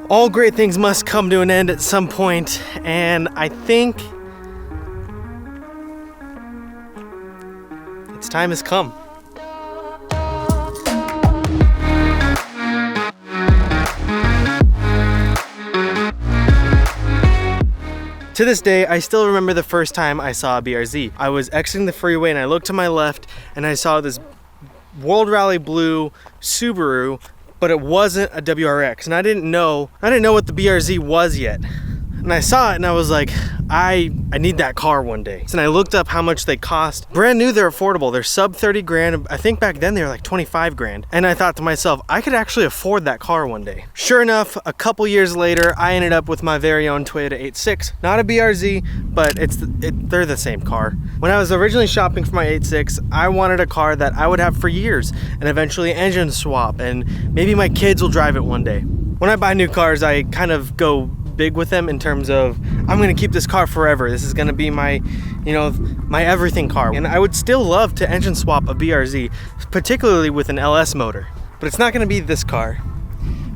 all great things must come to an end at some point, and I think its time has come. To this day, I still remember the first time I saw a BRZ. I was exiting the freeway and I looked to my left and I saw this World Rally Blue Subaru, but it wasn't a WRX, and I didn't know what the BRZ was yet. And I saw it and I was like, I need that car one day. So I looked up how much they cost. Brand new, they're affordable. They're sub 30 grand. I think back then they were like 25 grand. And I thought to myself, I could actually afford that car one day. Sure enough, a couple years later, I ended up with my very own Toyota 8.6. Not a BRZ, but they're the same car. When I was originally shopping for my 8.6, I wanted a car that I would have for years and eventually engine swap, and maybe my kids will drive it one day. When I buy new cars, I kind of go big with them in terms of, I'm gonna keep this car forever. This is gonna be my, my everything car. And I would still love to engine swap a BRZ, particularly with an LS motor. But it's not gonna be this car.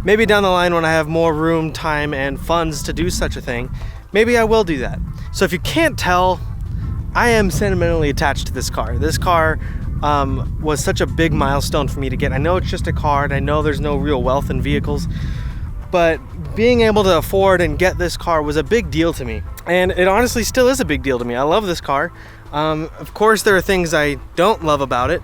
Maybe down the line when I have more room, time, and funds to do such a thing, maybe I will do that. So if you can't tell, I am sentimentally attached to this car. This car was such a big milestone for me to get. I know it's just a car, and I know there's no real wealth in vehicles, but being able to afford and get this car was a big deal to me. And it honestly still is a big deal to me. I love this car. Of course, there are things I don't love about it,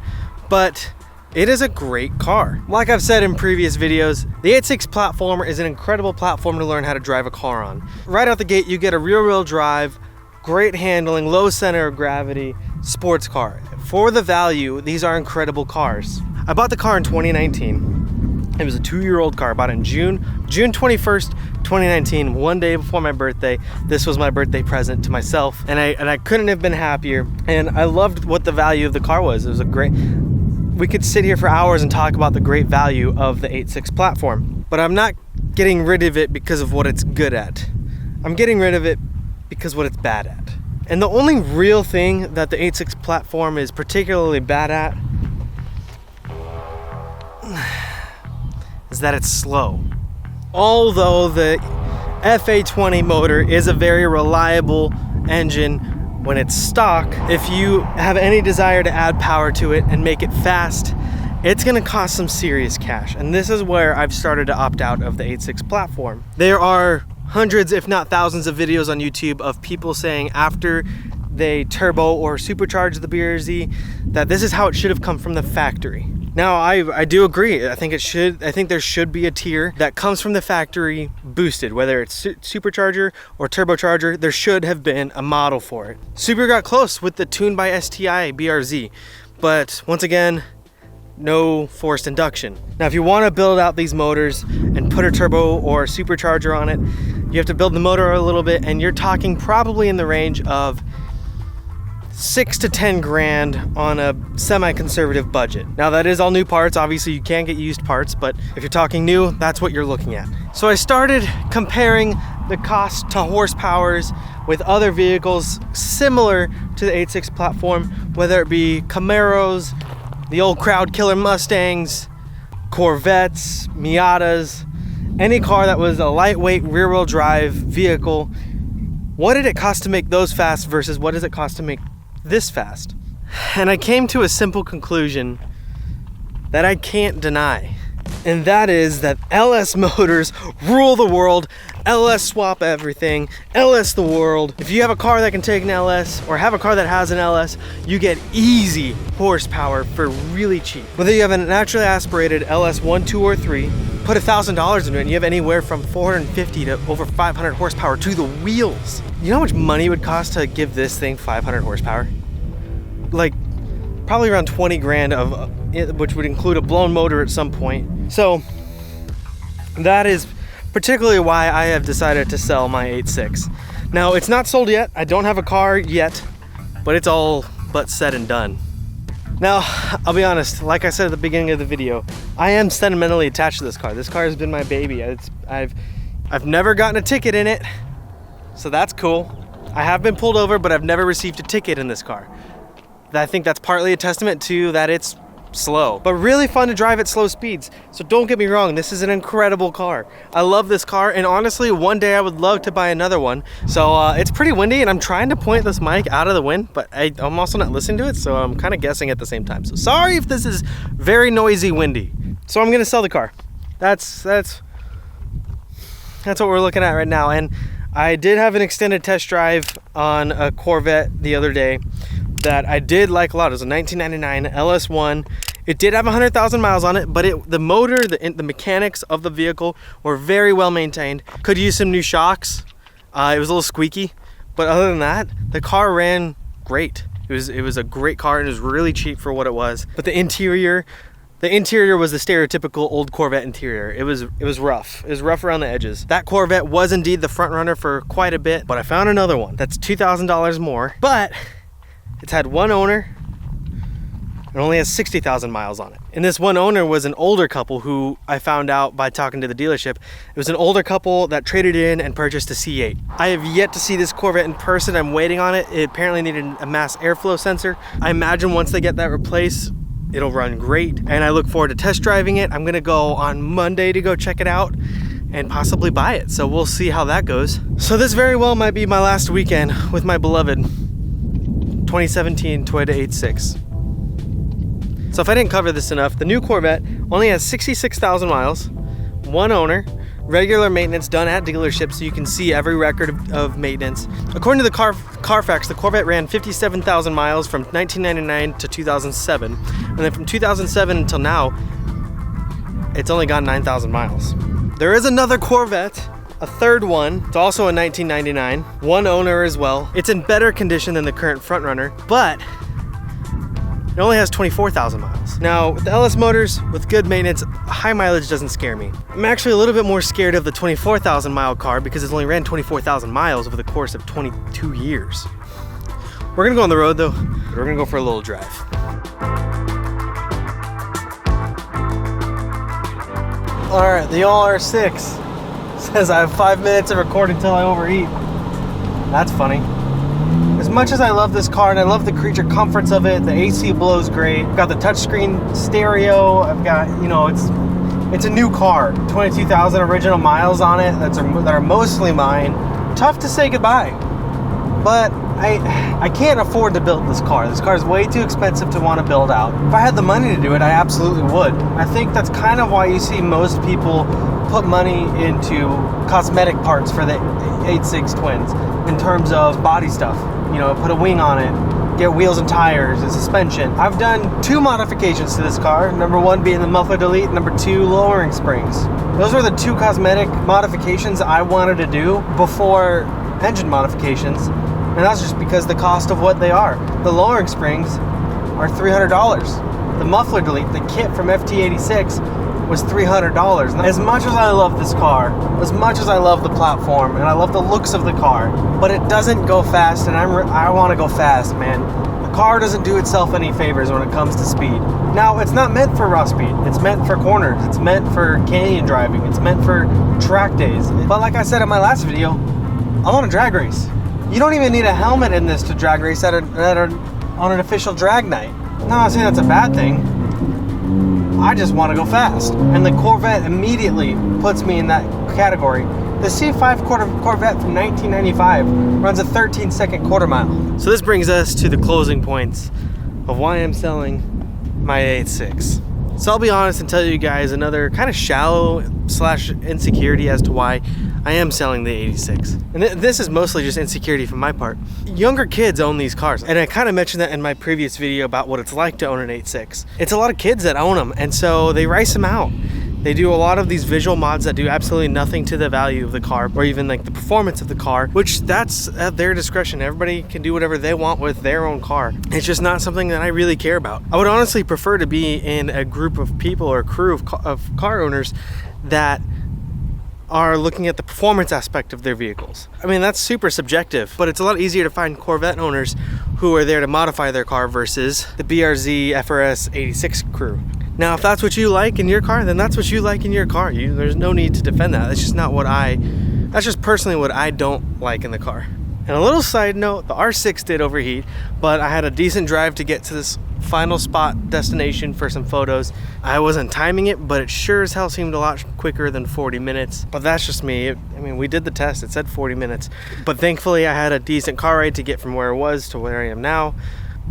but it is a great car. Like I've said in previous videos, the 8.6 platform is an incredible platform to learn how to drive a car on. Right out the gate, you get a rear-wheel drive, great handling, low center of gravity, sports car. For the value, these are incredible cars. I bought the car in 2019. It was a 2-year-old car. I bought it in June 21st, 2019, one day before my birthday. This was my birthday present to myself, and I couldn't have been happier. And I loved what the value of the car was. It was a great, we could sit here for hours and talk about the great value of the 8.6 platform, but I'm not getting rid of it because of what it's good at. I'm getting rid of it because what it's bad at. And the only real thing that the 8.6 platform is particularly bad at is that it's slow. Although the FA20 motor is a very reliable engine when it's stock, if you have any desire to add power to it and make it fast, it's gonna cost some serious cash. And this is where I've started to opt out of the 8.6 platform. There are hundreds, if not thousands, of videos on YouTube of people saying after they turbo or supercharge the BRZ that this is how it should have come from the factory. Now, I do agree. I think there should be a tier that comes from the factory boosted, whether it's supercharger or turbocharger. There should have been a model for it. Subaru got close with the Tuned by STI BRZ, but once again, no forced induction. Now, if you want to build out these motors and put a turbo or supercharger on it, you have to build the motor a little bit, and you're talking probably in the range of 6 to 10 grand on a semi-conservative budget. Now, that is all new parts. Obviously, you can get used parts, but if you're talking new, that's what you're looking at. So I started comparing the cost to horsepowers with other vehicles similar to the 8.6 platform, whether it be Camaros, the old crowd killer Mustangs, Corvettes, Miatas, any car that was a lightweight rear-wheel drive vehicle. What did it cost to make those fast versus what does it cost to make this fast? And I came to a simple conclusion that I can't deny. And that is that LS motors rule the world. LS swap everything. LS the world. If you have a car that can take an LS or have a car that has an LS, you get easy horsepower for really cheap. Whether you have a naturally aspirated LS 1, 2, or 3, put $1,000 into it and you have anywhere from 450 to over 500 horsepower to the wheels. You know how much money it would cost to give this thing 500 horsepower? Like probably around 20 grand of which would include a blown motor at some point. So that is particularly why I have decided to sell my 8.6. Now, it's not sold yet. I don't have a car yet, but it's all but said and done. Now, I'll be honest, like I said at the beginning of the video, I am sentimentally attached to this car. This car has been my baby. I've never gotten a ticket in it, so that's cool. I have been pulled over, but I've never received a ticket in this car. I think that's partly a testament to that it's slow, but really fun to drive at slow speeds. So don't get me wrong, this is an incredible car. I love this car, and honestly, one day I would love to buy another one. So it's pretty windy, and I'm trying to point this mic out of the wind, but I'm also not listening to it, so I'm kind of guessing at the same time. So sorry if this is very noisy, windy. So I'm gonna sell the car. That's what we're looking at right now. And I did have an extended test drive on a Corvette the other day that I did like a lot. It was a 1999 LS1. It did have 100,000 miles on it, but the motor, the mechanics of the vehicle were very well maintained. Could use some new shocks. It was a little squeaky, but other than that, the car ran great. It was a great car, and it was really cheap for what it was. But the interior was the stereotypical old Corvette interior. It was rough. It was rough around the edges. That Corvette was indeed the front runner for quite a bit, but I found another one that's $2,000 more, but it's had one owner and only has 60,000 miles on it. And this one owner was an older couple who I found out by talking to the dealership. It was an older couple that traded in and purchased a C8. I have yet to see this Corvette in person. I'm waiting on it. It apparently needed a mass airflow sensor. I imagine once they get that replaced, it'll run great, and I look forward to test driving it. I'm gonna go on Monday to go check it out and possibly buy it. So we'll see how that goes. So this very well might be my last weekend with my beloved 2017 Toyota 86. So if I didn't cover this enough, the new Corvette only has 66,000 miles, one owner, regular maintenance done at dealerships, so you can see every record of maintenance. According to the Carfax, the Corvette ran 57,000 miles from 1999 to 2007, and then from 2007 until now, it's only gone 9,000 miles. There is another Corvette, a third one. It's also a 1999, one owner as well. It's in better condition than the current front runner, but it only has 24,000 miles. Now, with the LS motors, with good maintenance, high mileage doesn't scare me. I'm actually a little bit more scared of the 24,000 mile car because it's only ran 24,000 miles over the course of 22 years. We're gonna go on the road though. We're gonna go for a little drive. All right, the LR6 says I have 5 minutes of recording until I overheat. That's funny. As much as I love this car and I love the creature comforts of it, the AC blows great. I've got the touchscreen stereo. I've got, you know, it's a new car. 22,000 original miles on it that are mostly mine. Tough to say goodbye. But I can't afford to build this car. This car is way too expensive to want to build out. If I had the money to do it, I absolutely would. I think that's kind of why you see most people put money into cosmetic parts for the 86 twins in terms of body stuff. You know, put a wing on it, get wheels and tires and suspension. I've done 2 modifications to this car. Number 1 being the muffler delete, number 2 lowering springs. Those were the 2 cosmetic modifications I wanted to do before engine modifications. And that's just because the cost of what they are. The lowering springs are $300. The muffler delete, the kit from FT86, was $300. And as much as I love this car, as much as I love the platform, and I love the looks of the car, but it doesn't go fast, and I want to go fast, man. The car doesn't do itself any favors when it comes to speed. Now, it's not meant for raw speed. It's meant for corners. It's meant for canyon driving. It's meant for track days. But like I said in my last video, I want to drag race. You don't even need a helmet in this to drag race on an official drag night. I'm not saying that's a bad thing. I just want to go fast. And the Corvette immediately puts me in that category. The C5 Corvette from 1995 runs a 13-second quarter mile. So this brings us to the closing points of why I'm selling my 86. So I'll be honest and tell you guys another kind of shallow / insecurity as to why I am selling the 86. And this is mostly just insecurity from my part. Younger kids own these cars. And I kind of mentioned that in my previous video about what it's like to own an 86. It's a lot of kids that own them, and so they race them out. They do a lot of these visual mods that do absolutely nothing to the value of the car or even like the performance of the car, which that's at their discretion. Everybody can do whatever they want with their own car. It's just not something that I really care about. I would honestly prefer to be in a group of people or a crew of car owners that are looking at the performance aspect of their vehicles. I mean, that's super subjective, but it's a lot easier to find Corvette owners who are there to modify their car versus the BRZ FRS 86 crew. Now, if that's what you like in your car, then that's what you like in your car. There's no need to defend that. That's just not that's just personally what I don't like in the car. And a little side note, the R6 did overheat, but I had a decent drive to get to this final spot destination for some photos. I wasn't timing it, but it sure as hell seemed a lot quicker than 40 minutes. But that's just me. I mean, we did the test. It said 40 minutes. But thankfully, I had a decent car ride to get from where I was to where I am now,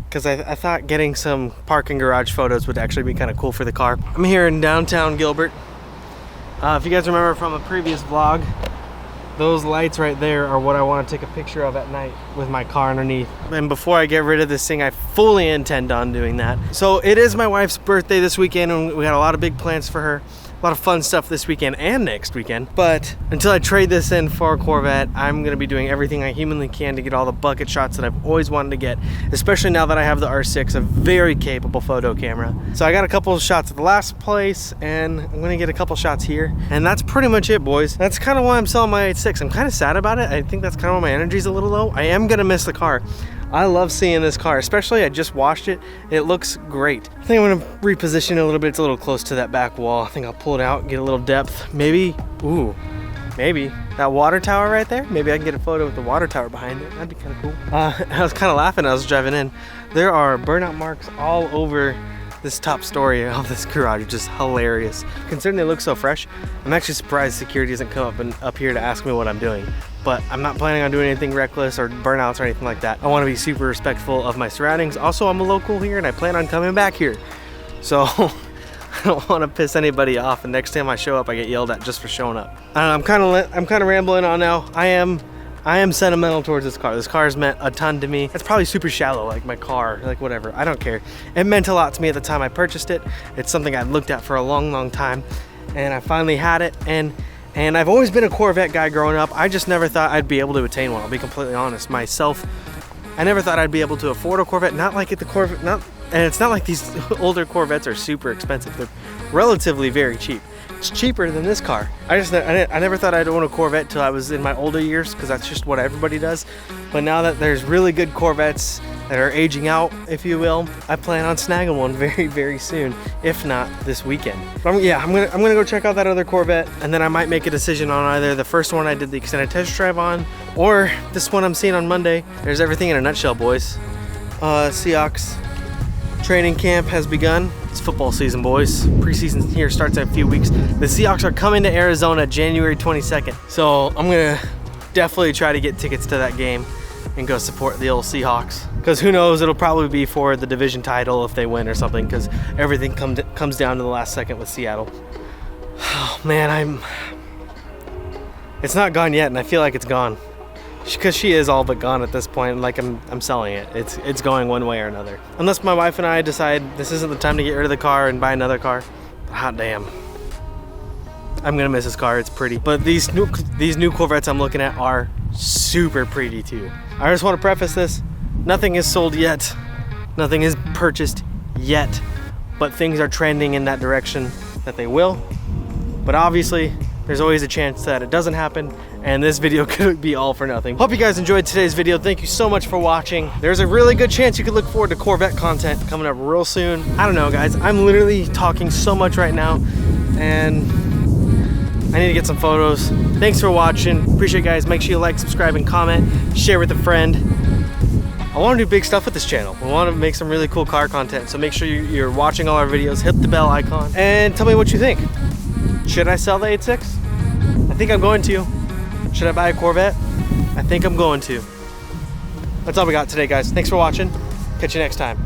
because I thought getting some parking garage photos would actually be kind of cool for the car. I'm here in downtown Gilbert. If you guys remember from a previous vlog, those lights right there are what I want to take a picture of at night with my car underneath. And before I get rid of this thing, I fully intend on doing that. So it is my wife's birthday this weekend, and we got a lot of big plans for her. A lot of fun stuff this weekend and next weekend. But until I trade this in for a Corvette, I'm gonna be doing everything I humanly can to get all the bucket shots that I've always wanted to get, especially now that I have the R6, a very capable photo camera. So I got a couple of shots at the last place, and I'm gonna get a couple shots here. And that's pretty much it, boys. That's kind of why I'm selling my 8.6. I'm kind of sad about it. I think that's kind of why my energy's a little low. I am gonna miss the car. I love seeing this car, especially I just washed it. It looks great. I think I'm gonna reposition it a little bit. It's a little close to that back wall. I think I'll pull it out, get a little depth. Maybe, ooh, maybe that water tower right there. Maybe I can get a photo with the water tower behind it. That'd be kind of cool. I was kind of laughing as I was driving in. There are burnout marks all over this top story of this garage, which is hilarious. Considering they look so fresh, I'm actually surprised security doesn't come up here to ask me what I'm doing. But I'm not planning on doing anything reckless or burnouts or anything like that. I want to be super respectful of my surroundings. Also, I'm a local here and I plan on coming back here. So I don't want to piss anybody off, and next time I show up I get yelled at just for showing up. I'm kind of rambling on now. I am sentimental towards this car. This car has meant a ton to me. It's probably super shallow, like my car, like whatever. I don't care. It meant a lot to me at the time I purchased it. It's something I'd looked at for a long time, and I finally had it. And I've always been a Corvette guy growing up. I just never thought I'd be able to attain one. I'll be completely honest. Myself, I never thought I'd be able to afford a Corvette. Not like the Corvette, and it's not like these older Corvettes are super expensive. They're relatively very cheap. It's cheaper than this car. I never thought I'd own a Corvette till I was in my older years, because that's just what everybody does. But now that there's really good Corvettes that are aging out, if you will, I plan on snagging one very soon, if not this weekend. But I'm gonna go check out that other Corvette, and then I might make a decision on either the first one I did the extended test drive on, or this one I'm seeing on Monday. There's everything in a nutshell, boys. Seahawks training camp has begun. It's football season, boys. Preseason here starts in a few weeks. The Seahawks are coming to Arizona January 22nd. So I'm gonna definitely try to get tickets to that game and go support the old Seahawks. Because who knows, it'll probably be for the division title if they win or something, because everything comes down to the last second with Seattle. Oh man, it's not gone yet, and I feel like it's gone. Because she is all but gone at this point. Like I'm selling it. It's going one way or another. Unless my wife and I decide this isn't the time to get rid of the car and buy another car. Hot damn. I'm gonna miss this car. It's pretty. But these new Corvettes I'm looking at are super pretty too. I just want to preface this. Nothing is sold yet. Nothing is purchased yet. But things are trending in that direction that they will. But obviously, there's always a chance that it doesn't happen, and this video could be all for nothing. Hope you guys enjoyed today's video. Thank you so much for watching. There's a really good chance you could look forward to Corvette content coming up real soon. I don't know, guys. I'm literally talking so much right now, and I need to get some photos. Thanks for watching. Appreciate it, guys. Make sure you like, subscribe, and comment. Share with a friend. I want to do big stuff with this channel. We want to make some really cool car content, so make sure you're watching all our videos. Hit the bell icon, and tell me what you think. Should I sell the 8.6? I think I'm going to. Should I buy a Corvette? I think I'm going to. That's all we got today, guys. Thanks for watching. Catch you next time.